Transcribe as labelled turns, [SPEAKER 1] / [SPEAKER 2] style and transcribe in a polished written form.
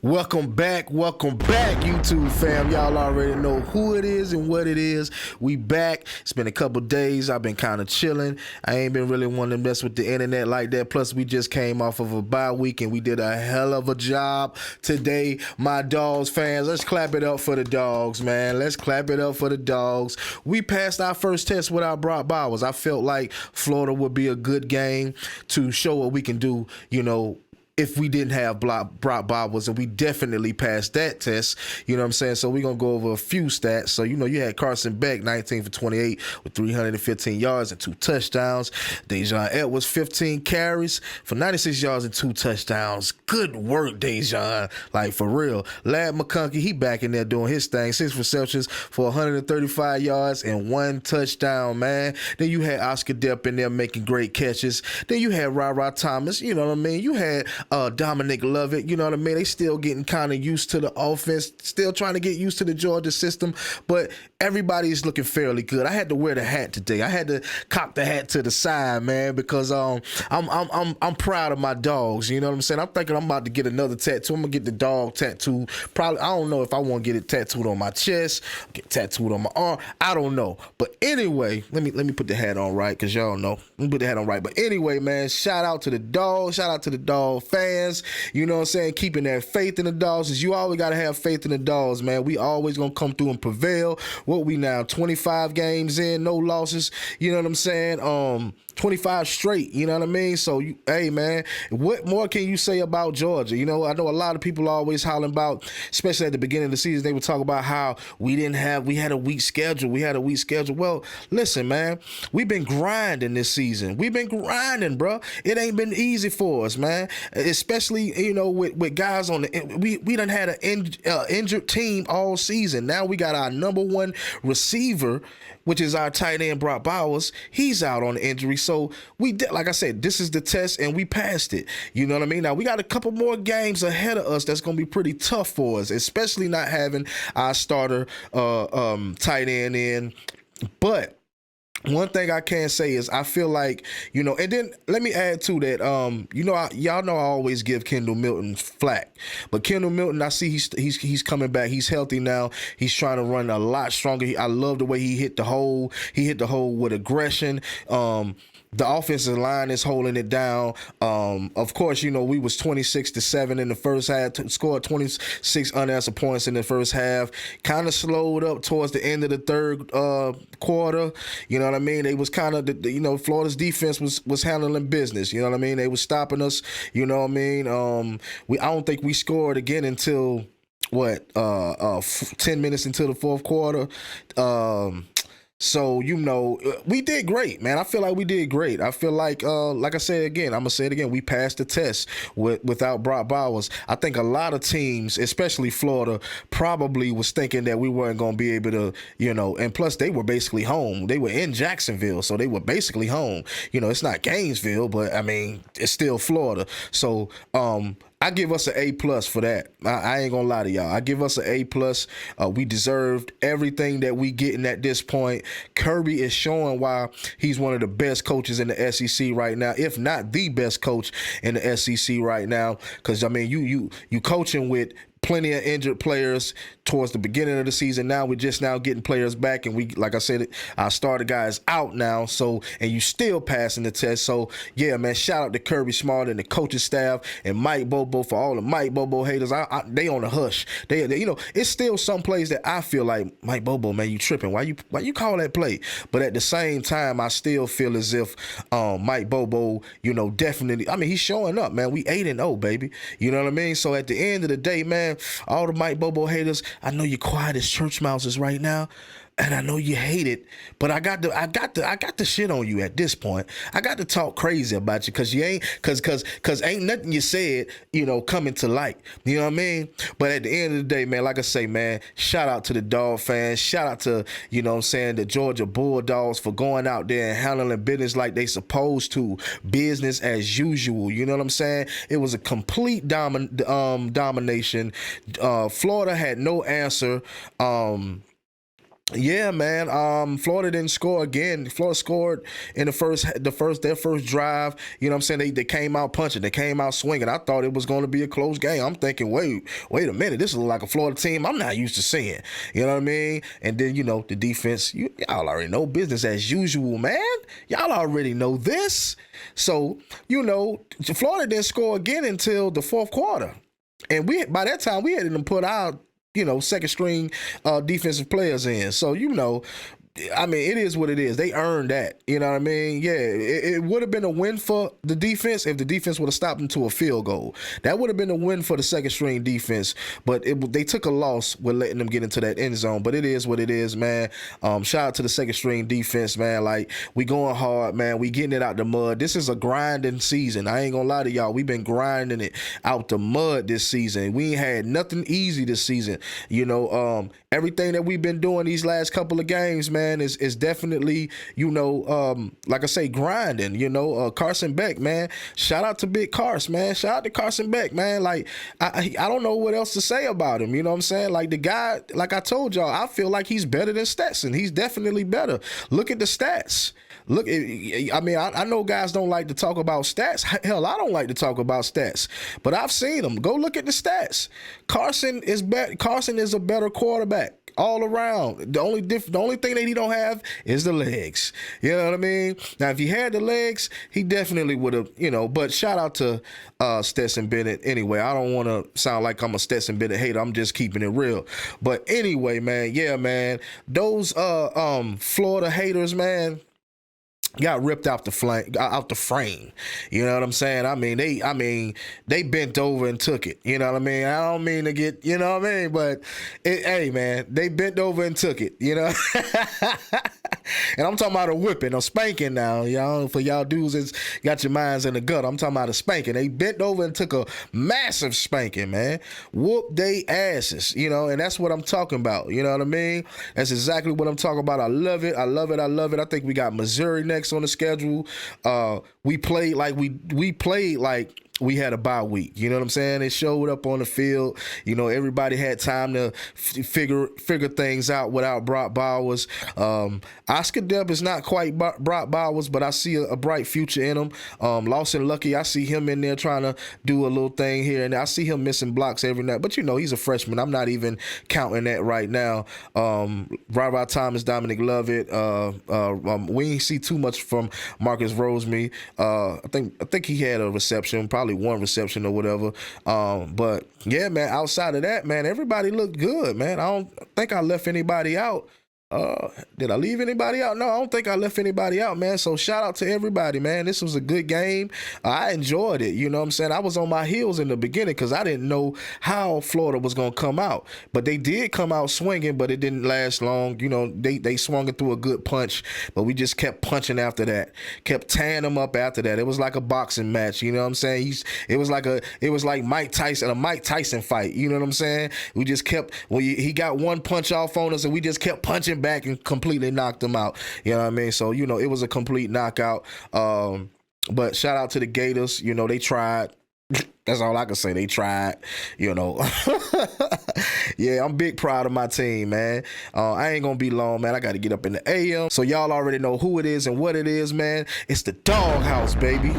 [SPEAKER 1] Welcome back, YouTube fam. Y'all already know who it is and what it is. We back. It's been a couple days. I've been kind of chilling. I ain't been really wanting to mess with the internet like that. Plus, we just came off of a bye week and we did a hell of a job today. My dogs fans, let's clap it up for the dogs, man. Let's clap it up for the dogs. We passed our first test without Brock Bowers. I felt like Florida would be a good game to show what we can do, if we didn't have Brock Bowers, and we definitely passed that test, you know what I'm saying? So we're going to go over a few stats. So, you had Carson Beck, 19 for 28 with 315 yards and 2 touchdowns. Dejon Edwards, 15 carries for 96 yards and 2 touchdowns. Good work, Dejon. Like, for real. Lad McConkey, he back in there doing his thing. 6 receptions for 135 yards and 1 touchdown, man. Then you had Oscar Depp in there making great catches. Then you had Ra Thomas, you know what I mean? You had Dominic Lovett, you know what I mean? They still getting kind of used to the offense, still trying to get used to the Georgia system, but everybody's looking fairly good. I had to wear the hat today. I had to cock the hat to the side, man, because I'm proud of my dogs. You know what I'm saying? I'm thinking I'm about to get another tattoo. I'm gonna get the dog tattoo. Probably, I don't know if I want to get it tattooed on my chest, get tattooed on my arm. I don't know. But anyway, let me put the hat on right, because y'all know. Let me put the hat on right. But anyway, man, shout out to the dogs. Shout out to the dog fans, you know what I'm saying, keeping that faith in the dogs, is you always got to have faith in the dogs, man. We always gonna come through and prevail. What we now, 25 games in, no losses, you know what I'm saying, 25 straight, you know what I mean? So, hey, man, what more can you say about Georgia? I know a lot of people always hollering about, especially at the beginning of the season, they would talk about how we had a weak schedule. Well, listen, man, we've been grinding this season. We've been grinding, bro. It ain't been easy for us, man, especially, with guys on the, we done had an injured team all season. Now we got our number one receiver, which is our tight end, Brock Bowers. He's out on injury. So we did, like I said, this is the test and we passed it. You know what I mean? Now we got a couple more games ahead of us that's going to be pretty tough for us, especially not having our starter tight end in. But one thing I can say is I feel like, and then let me add to that, y'all know I always give Kendall Milton flack, but Kendall Milton, I see he's coming back. He's healthy now. He's trying to run a lot stronger. I love the way he hit the hole. He hit the hole with aggression. The offensive line is holding it down. Of course, we was 26-7 in the first half, scored 26 unanswered points in the first half. Kind of slowed up towards the end of the third quarter. You know what I mean? They was kind of, Florida's defense was handling business. You know what I mean? They was stopping us. You know what I mean? I don't think we scored again until 10 minutes into the fourth quarter. So, we did great, man. I feel like we did great. I feel like I said again, I'm going to say it again, we passed the test without Brock Bowers. I think a lot of teams, especially Florida, probably was thinking that we weren't going to be able to, and plus they were basically home. They were in Jacksonville, so they were basically home. It's not Gainesville, but, I mean, it's still Florida. So, I give us an A+ for that. I ain't gonna lie to y'all. I give us an A+. We deserved everything that we getting at this point. Kirby is showing why he's one of the best coaches in the SEC right now, if not the best coach in the SEC right now. Because I mean, you coaching with plenty of injured players towards the beginning of the season. Now we're just now getting players back, and we, like I said, our starter guy is out now. So, and you still passing the test. So, yeah, man, shout out to Kirby Smart and the coaching staff and Mike Bobo. For all the Mike Bobo haters, they on the hush. They it's still some plays that I feel like, Mike Bobo, man, you tripping? Why you call that play? But at the same time, I still feel as if Mike Bobo, definitely. I mean, he's showing up, man. We 8-0, baby. You know what I mean? So at the end of the day, man, all the Mike Bobo haters, I know you're quiet as church mouses right now, and I know you hate it, but I got the shit on you at this point. I got to talk crazy about you because you ain't cause ain't nothing you said, coming to light. You know what I mean? But at the end of the day, man, like I say, man, shout out to the dog fans. Shout out to, the Georgia Bulldogs for going out there and handling business like they supposed to. Business as usual. You know what I'm saying? It was a complete domination. Florida had no answer. Yeah, man. Florida didn't score again. Florida scored in their first drive. You know what I'm saying? They came out punching. They came out swinging. I thought it was going to be a close game. I'm thinking, wait a minute. This is like a Florida team I'm not used to seeing. You know what I mean? And then, the defense, y'all already know business as usual, man. Y'all already know this. So, Florida didn't score again until the fourth quarter. And by that time we had them put out second string defensive players in. So, I mean, it is what it is. They earned that. You know what I mean? Yeah, it would have been a win for the defense if the defense would have stopped them to a field goal. That would have been a win for the second string defense. But they took a loss with letting them get into that end zone. But it is what it is, man. Shout out to the second string defense, man. Like, we going hard, man. We getting it out the mud. This is a grinding season. I ain't gonna lie to y'all. We've been grinding it out the mud this season. We ain't had nothing easy this season. Everything that we've been doing these last couple of games, man, is definitely, like I say, grinding. Carson Beck, man. Shout out to Big Cars, man. Shout out to Carson Beck, man. Like, I don't know what else to say about him. You know what I'm saying? Like, the guy, like I told y'all, I feel like he's better than Stetson. He's definitely better. Look at the stats. Look, I mean, I know guys don't like to talk about stats. Hell, I don't like to talk about stats, but I've seen them. Go look at the stats. Carson is a better quarterback all around. The only thing that he don't have is the legs. You know what I mean? Now, if he had the legs, he definitely would have, but shout out to Stetson Bennett. Anyway, I don't want to sound like I'm a Stetson Bennett hater. I'm just keeping it real. But anyway, man, yeah, man, those Florida haters, man, got ripped out the frame. You know what I'm saying? I mean, they bent over and took it. You know what I mean? I don't mean to get, you know what I mean? But hey, man, they bent over and took it. And I'm talking about a whipping, a spanking now. Y'all, for y'all dudes that's got your minds in the gut, I'm talking about a spanking. They bent over and took a massive spanking, man. Whoop they asses, and that's what I'm talking about. You know what I mean? That's exactly what I'm talking about. I love it. I love it. I love it. I think we got Missouri next on the schedule. We played like we had a bye week. You know what I'm saying? It showed up on the field. Everybody had time to figure things out without Brock Bowers. Oscar Deb is not quite Brock Bowers, but I see a bright future in him. Lawson Lucky, I see him in there trying to do a little thing here, and I see him missing blocks every night. But he's a freshman. I'm not even counting that right now. Robert Thomas, Dominic Lovett. We ain't see too much from Marcus Rosemary. I think he had a reception, probably one reception or whatever. But yeah, man, outside of that, man, everybody looked good, man. I don't think I left anybody out. Did I leave anybody out? No, I don't think I left anybody out, man. So shout out to everybody, man. This was a good game. I enjoyed it. You know what I'm saying? I was on my heels in the beginning because I didn't know how Florida was going to come out. But they did come out swinging, but it didn't last long. They swung it through a good punch, but we just kept punching after that. Kept tearing them up after that. It was like a boxing match. You know what I'm saying? It was like Mike Tyson, a Mike Tyson fight. You know what I'm saying? We just kept, he got one punch off on us, and we just kept punching back and completely knocked them out. You know what I mean? So, it was a complete knockout. But shout out to the Gators. They tried. That's all I can say. They tried, Yeah, I'm big proud of my team, man. I ain't gonna be long, man. I got to get up in the AM. So y'all already know who it is and what it is, man. It's the Doghouse, baby.